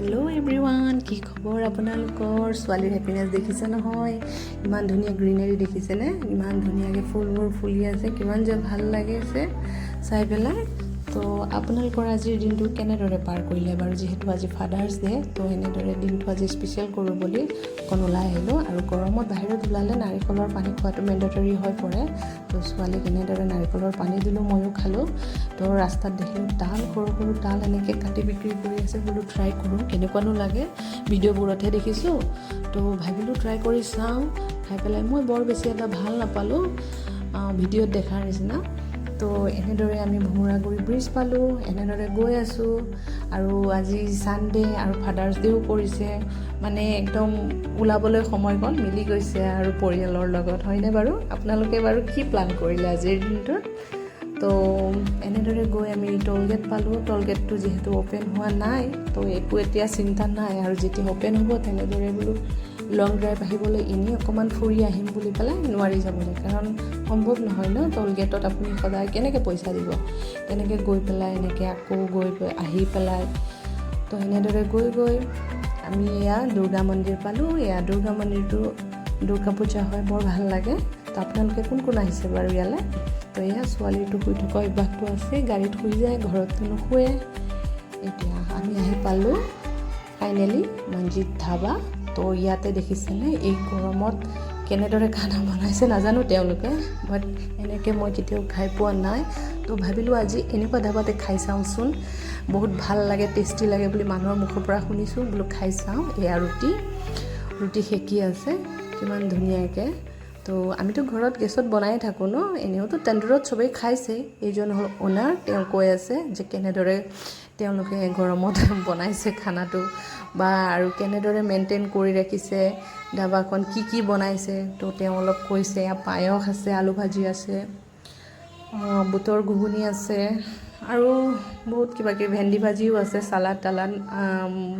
Hello' everyone, কি খবৰ আপোনালোকৰ? ছোৱালীৰ হেপিনেছ দেখিছে নহয়, ইমান ধুনীয়া গ্ৰীনেৰী দেখিছেনে? ইমান ধুনীয়াকৈ ফুলবোৰ ফুলি আছে, কিমান যে ভাল লাগিছে চাই পেলাই। তো আপোনালোকৰ আজিৰ দিনটো কেনেদৰে পাৰ কৰিলে বাৰু? যিহেতু আজি ফাদাৰ্ছ ডে, তো এনেদৰে দিনটো আজি স্পেচিয়েল কৰোঁ বুলি অকণ ওলাই আহিলোঁ। আৰু গৰমত বাহিৰত ওলালে নাৰিকলৰ পানী খোৱাটো মেণ্ডেটৰী হৈ পৰে। তো ছোৱালীক এনেদৰে নাৰিকলৰ পানী দিলোঁ, ময়ো খালোঁ। তো ৰাস্তাত দেখিলোঁ তাল, সৰু সৰু তাল এনেকৈ কাটি বিক্ৰী কৰি আছে। বোলো ট্ৰাই কৰোঁ কেনেকুৱানো লাগে, ভিডিঅ'বোৰতহে দেখিছোঁ। তো ভাবিলোঁ ট্ৰাই কৰি চাওঁ। খাই পেলাই মই বৰ বেছি এটা ভাল নাপালোঁ ভিডিঅ'ত দেখাৰ নিচিনা। তো এনেদৰে আমি ভোমোৰাগুৰি ব্ৰিজ পালোঁ, এনেদৰে গৈ আছোঁ। আৰু আজি ছানডে আৰু ফাদাৰ্ছ ডেও পৰিছে, মানে একদম ওলাবলৈ সময়কণ মিলি গৈছে আৰু পৰিয়ালৰ লগত, হয়নে বাৰু? আপোনালোকে বাৰু কি প্লান কৰিলে আজিৰ দিনটোত? তো এনেদৰে গৈ আমি ট'লগেট পালোঁ। ট'লগেটটো যিহেতু অ'পেন হোৱা নাই, তো একো এতিয়া চিন্তা নাই। আৰু যেতিয়া অ'পেন হ'ব তেনেদৰে বোলো লং ড্ৰাইভ আহিবলৈ এনেই অকণমান ফুৰি আহিম বুলি পেলাই নোৱাৰি যাবলৈ, কাৰণ সম্ভৱ নহয় ন। ট'লগেটত আপুনি সদায় কেনেকৈ পইচা দিব, তেনেকৈ গৈ পেলাই এনেকৈ আকৌ গৈ আহি পেলাই। তো এনেদৰে গৈ আমি এয়া দুৰ্গা মন্দিৰ পালোঁ। এয়া দুৰ্গা মন্দিৰটো দুৰ্গা পূজা হয়, বৰ ভাল লাগে। তো আপোনালোকে কোন কোন আহিছে বাৰু ইয়ালৈ? তো এয়া ছোৱালীটো শুই থকা অভ্যাসটো আছে, গাড়ীত শুই যায়, ঘৰততো নুশুৱে। এতিয়া আমি আহি পালোঁ ফাইনেলি মছজিদ ধাবা। তো ইয়াতে দেখিছেনে এই গৰমত কেনেদৰে খানা বনাইছে নাজানো তেওঁলোকে, বাট এনেকৈ মই কেতিয়াও খাই পোৱা নাই। তো ভাবিলোঁ আজি এনেকুৱা ধাবাতে খাই চাওঁচোন, বহুত ভাল লাগে, টেষ্টি লাগে বুলি মানুহৰ মুখৰ পৰা শুনিছোঁ। বোলো খাই চাওঁ। এয়া ৰুটি সেকি আছে কিমান ধুনীয়াকৈ। তো আমিতো ঘৰত গেছত বনাই থাকোঁ ন, এনেওতো তন্দুৰত চবেই খাইছে। এইজন হ'ল অ'নাৰ, তেওঁ কৈ আছে যে কেনেদৰে তেওঁলোকে গৰমত বনাইছে খানাটো, বা আৰু কেনেদৰে মেইনটেইন কৰি ৰাখিছে ধাবাখন, কি বনাইছে। তো তেওঁ অলপ কৈছে, পায়স আছে, আলু ভাজি আছে, বুটৰ ঘুগুনি আছে, আৰু বহুত কিবাকিবি ভেন্দি ভাজিও আছে, চালাড তালাড,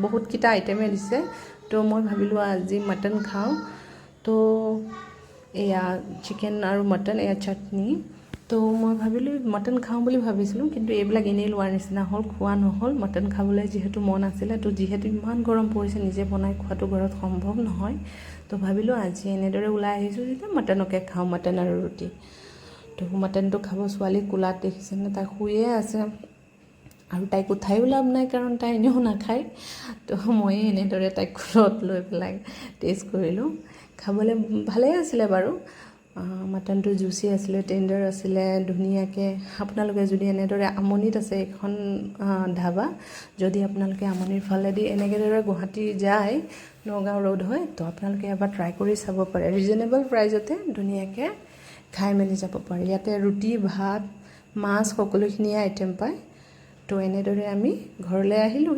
বহুতকেইটা আইটেমে দিছে। তো মই ভাবিলোঁ আজি মটন খাওঁ। তো এয়া চিকেন আৰু মটন, এয়া চাটনি। তো মই ভাবিলোঁ মটন খাওঁ বুলি ভাবিছিলোঁ, কিন্তু এইবিলাক এনেই লোৱাৰ নিচিনা হ'ল, খোৱা নহ'ল। মটন খাবলৈ যিহেতু মন আছিলে, তো যিহেতু ইমান গৰম পৰিছে, নিজে বনাই খোৱাটো ঘৰত সম্ভৱ নহয়। তো ভাবিলোঁ আজি এনেদৰে ওলাই আহিছোঁ যেতিয়া মটনকে খাওঁ, মটন আৰু ৰুটি। তো মটনটো খাব ছোৱালী কোলাত দেখিছেনে, তাই শুয়ে আছে। আৰু তাইক উঠায়ো লাভ নাই, কাৰণ তাই এনেও নাখায়। তো ময়ে এনেদৰে তাইক কোলত লৈ পেলাই টেষ্ট কৰিলোঁ। খাবলৈ ভালেই আছিলে বাৰু। মটনটো জুচি আছিলে, টেণ্ডাৰ আছিলে, ধুনীয়াকৈ। আপোনালোকে যদি এনেদৰে আমনিত আছে, এইখন ধাবা যদি আপোনালোকে আমনিৰ ফালেদি এনেদৰে গুৱাহাটী যায়, নগাঁও ৰোড হয়, তো আপোনালোকে এবাৰ ট্ৰাই কৰি চাব পাৰে। ৰিজনেবল প্ৰাইজতে ধুনীয়াকৈ খাই মেলি যাব পাৰে। ইয়াতে ৰুটি, ভাত, মাছ সকলোখিনিয়ে আইটেম পায়। তো এনেদৰে আমি ঘৰলৈ আহিলোঁ।